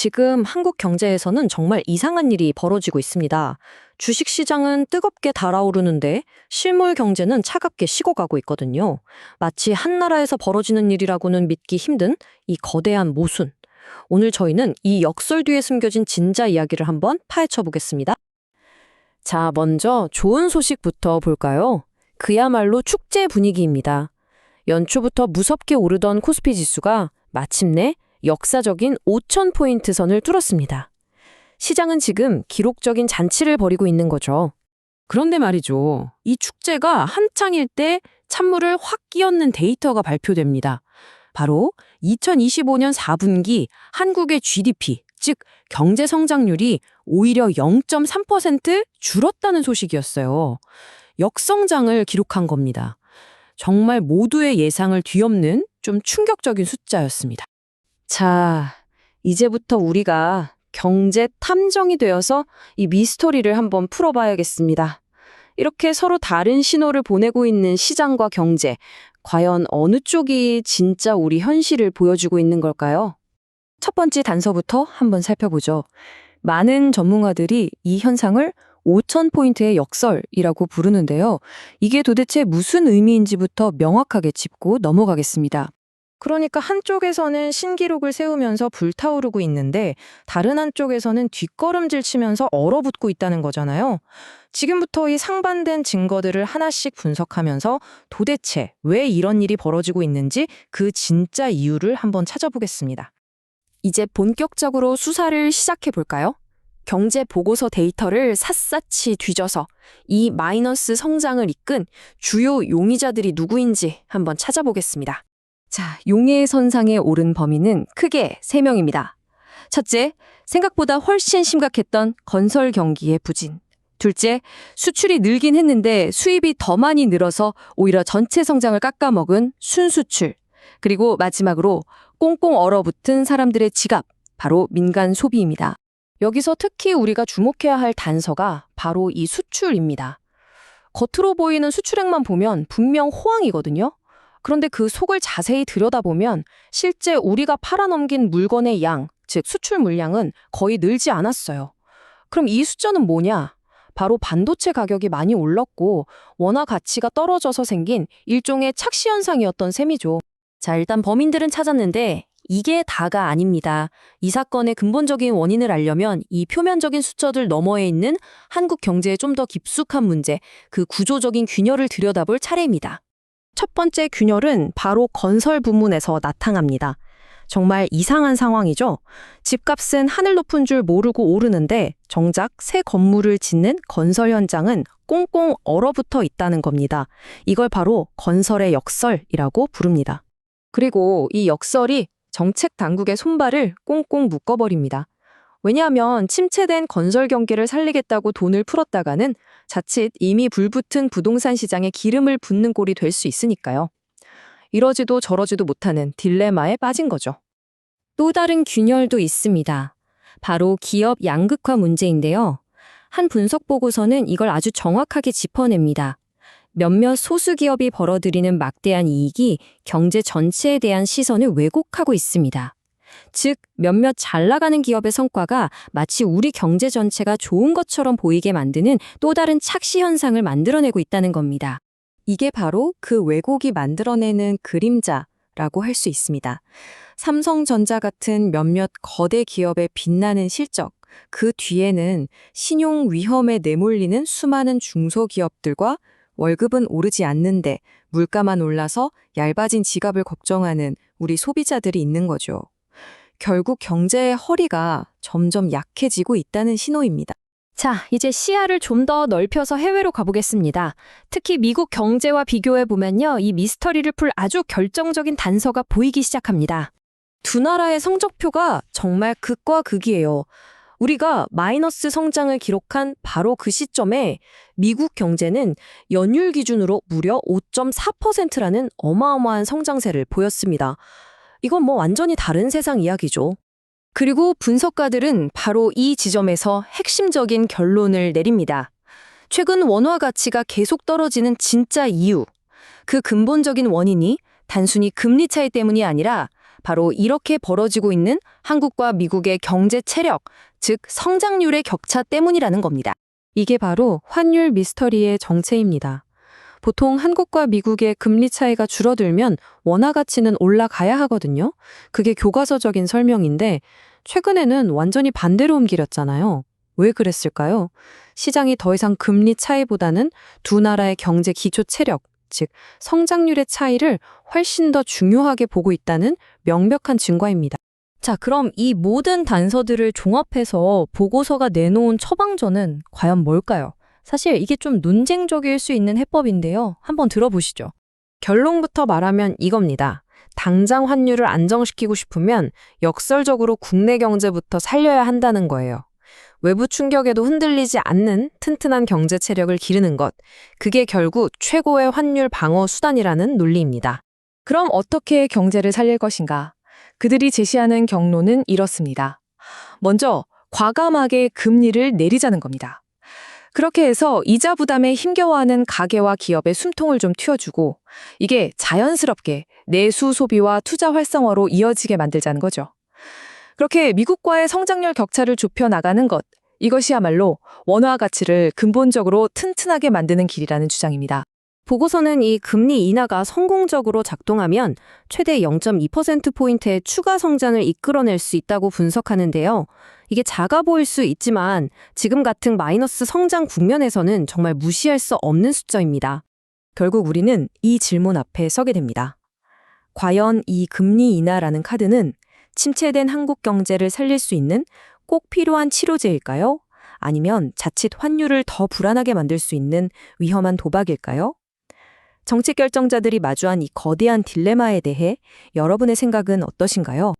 지금 한국 경제에서는 정말 이상한 일이 벌어지고 있습니다. 주식 시장은 뜨겁게 달아오르는데 실물 경제는 차갑게 식어가고 있거든요. 마치 한 나라에서 벌어지는 일이라고는 믿기 힘든 이 거대한 모순. 오늘 저희는 이 역설 뒤에 숨겨진 진짜 이야기를 한번 파헤쳐 보겠습니다. 자, 먼저 좋은 소식부터 볼까요? 그야말로 축제 분위기입니다. 연초부터 무섭게 오르던 코스피 지수가 마침내 역사적인 5,000포인트 선을 뚫었습니다. 시장은 지금 기록적인 잔치를 벌이고 있는 거죠. 그런데 말이죠. 이 축제가 한창일 때 찬물을 확 끼얹는 데이터가 발표됩니다. 바로 2025년 4분기 한국의 GDP, 즉 경제 성장률이 오히려 0.3% 줄었다는 소식이었어요. 역성장을 기록한 겁니다. 정말 모두의 예상을 뒤엎는 좀 충격적인 숫자였습니다. 자, 이제부터 우리가 경제 탐정이 되어서 이 미스터리를 한번 풀어봐야겠습니다. 이렇게 서로 다른 신호를 보내고 있는 시장과 경제, 과연 어느 쪽이 진짜 우리 현실을 보여주고 있는 걸까요? 첫 번째 단서부터 한번 살펴보죠. 많은 전문가들이 이 현상을 5,000포인트의 역설이라고 부르는데요. 이게 도대체 무슨 의미인지부터 명확하게 짚고 넘어가겠습니다. 그러니까 한쪽에서는 신기록을 세우면서 불타오르고 있는데 다른 한쪽에서는 뒷걸음질 치면서 얼어붙고 있다는 거잖아요. 지금부터 이 상반된 증거들을 하나씩 분석하면서 도대체 왜 이런 일이 벌어지고 있는지 그 진짜 이유를 한번 찾아보겠습니다. 이제 본격적으로 수사를 시작해 볼까요? 경제 보고서 데이터를 샅샅이 뒤져서 이 마이너스 성장을 이끈 주요 용의자들이 누구인지 한번 찾아보겠습니다. 자, 용의 선상에 오른 범인은 크게 3명입니다. 첫째, 생각보다 훨씬 심각했던 건설 경기의 부진. 둘째, 수출이 늘긴 했는데 수입이 더 많이 늘어서 오히려 전체 성장을 깎아먹은 순수출. 그리고 마지막으로 꽁꽁 얼어붙은 사람들의 지갑, 바로 민간 소비입니다. 여기서 특히 우리가 주목해야 할 단서가 바로 이 수출입니다. 겉으로 보이는 수출액만 보면 분명 호황이거든요. 그런데 그 속을 자세히 들여다보면 실제 우리가 팔아넘긴 물건의 양, 즉 수출 물량은 거의 늘지 않았어요. 그럼 이 숫자는 뭐냐? 바로 반도체 가격이 많이 올랐고 원화 가치가 떨어져서 생긴 일종의 착시 현상이었던 셈이죠. 자, 일단 범인들은 찾았는데 이게 다가 아닙니다. 이 사건의 근본적인 원인을 알려면 이 표면적인 숫자들 너머에 있는 한국 경제의 좀 더 깊숙한 문제, 그 구조적인 균열을 들여다볼 차례입니다. 첫 번째 균열은 바로 건설 부문에서 나타납니다. 정말 이상한 상황이죠. 집값은 하늘 높은 줄 모르고 오르는데 정작 새 건물을 짓는 건설 현장은 꽁꽁 얼어붙어 있다는 겁니다. 이걸 바로 건설의 역설이라고 부릅니다. 그리고 이 역설이 정책 당국의 손발을 꽁꽁 묶어버립니다. 왜냐하면 침체된 건설 경기를 살리겠다고 돈을 풀었다가는 자칫 이미 불붙은 부동산 시장에 기름을 붓는 꼴이 될 수 있으니까요. 이러지도 저러지도 못하는 딜레마에 빠진 거죠. 또 다른 균열도 있습니다. 바로 기업 양극화 문제인데요. 한 분석 보고서는 이걸 아주 정확하게 짚어냅니다. 몇몇 소수 기업이 벌어들이는 막대한 이익이 경제 전체에 대한 시선을 왜곡하고 있습니다. 즉, 몇몇 잘 나가는 기업의 성과가 마치 우리 경제 전체가 좋은 것처럼 보이게 만드는 또 다른 착시 현상을 만들어내고 있다는 겁니다. 이게 바로 그 왜곡이 만들어내는 그림자라고 할 수 있습니다. 삼성전자 같은 몇몇 거대 기업의 빛나는 실적, 그 뒤에는 신용 위험에 내몰리는 수많은 중소기업들과 월급은 오르지 않는데 물가만 올라서 얇아진 지갑을 걱정하는 우리 소비자들이 있는 거죠. 결국 경제의 허리가 점점 약해지고 있다는 신호입니다. 자, 이제 시야를 좀 더 넓혀서 해외로 가보겠습니다. 특히 미국 경제와 비교해보면요, 이 미스터리를 풀 아주 결정적인 단서가 보이기 시작합니다. 두 나라의 성적표가 정말 극과 극이에요. 우리가 마이너스 성장을 기록한 바로 그 시점에 미국 경제는 연율 기준으로 무려 5.4%라는 어마어마한 성장세를 보였습니다. 이건 완전히 다른 세상 이야기죠. 그리고 분석가들은 바로 이 지점에서 핵심적인 결론을 내립니다. 최근 원화 가치가 계속 떨어지는 진짜 이유, 그 근본적인 원인이 단순히 금리 차이 때문이 아니라 바로 이렇게 벌어지고 있는 한국과 미국의 경제 체력, 즉 성장률의 격차 때문이라는 겁니다. 이게 바로 환율 미스터리의 정체입니다. 보통 한국과 미국의 금리 차이가 줄어들면 원화 가치는 올라가야 하거든요. 그게 교과서적인 설명인데 최근에는 완전히 반대로 옮기렸잖아요. 왜 그랬을까요? 시장이 더 이상 금리 차이보다는 두 나라의 경제 기초 체력, 즉 성장률의 차이를 훨씬 더 중요하게 보고 있다는 명백한 증거입니다. 자, 그럼 이 모든 단서들을 종합해서 보고서가 내놓은 처방전은 과연 뭘까요? 사실 이게 좀 논쟁적일 수 있는 해법인데요. 한번 들어보시죠. 결론부터 말하면 이겁니다. 당장 환율을 안정시키고 싶으면 역설적으로 국내 경제부터 살려야 한다는 거예요. 외부 충격에도 흔들리지 않는 튼튼한 경제 체력을 기르는 것. 그게 결국 최고의 환율 방어 수단이라는 논리입니다. 그럼 어떻게 경제를 살릴 것인가? 그들이 제시하는 경로는 이렇습니다. 먼저 과감하게 금리를 내리자는 겁니다. 그렇게 해서 이자 부담에 힘겨워하는 가계와 기업의 숨통을 좀 틔워주고 이게 자연스럽게 내수 소비와 투자 활성화로 이어지게 만들자는 거죠. 그렇게 미국과의 성장률 격차를 좁혀 나가는 것, 이것이야말로 원화 가치를 근본적으로 튼튼하게 만드는 길이라는 주장입니다. 보고서는 이 금리 인하가 성공적으로 작동하면 최대 0.2%포인트의 추가 성장을 이끌어낼 수 있다고 분석하는데요. 이게 작아 보일 수 있지만 지금 같은 마이너스 성장 국면에서는 정말 무시할 수 없는 숫자입니다. 결국 우리는 이 질문 앞에 서게 됩니다. 과연 이 금리 인하라는 카드는 침체된 한국 경제를 살릴 수 있는 꼭 필요한 치료제일까요? 아니면 자칫 환율을 더 불안하게 만들 수 있는 위험한 도박일까요? 정책 결정자들이 마주한 이 거대한 딜레마에 대해 여러분의 생각은 어떠신가요?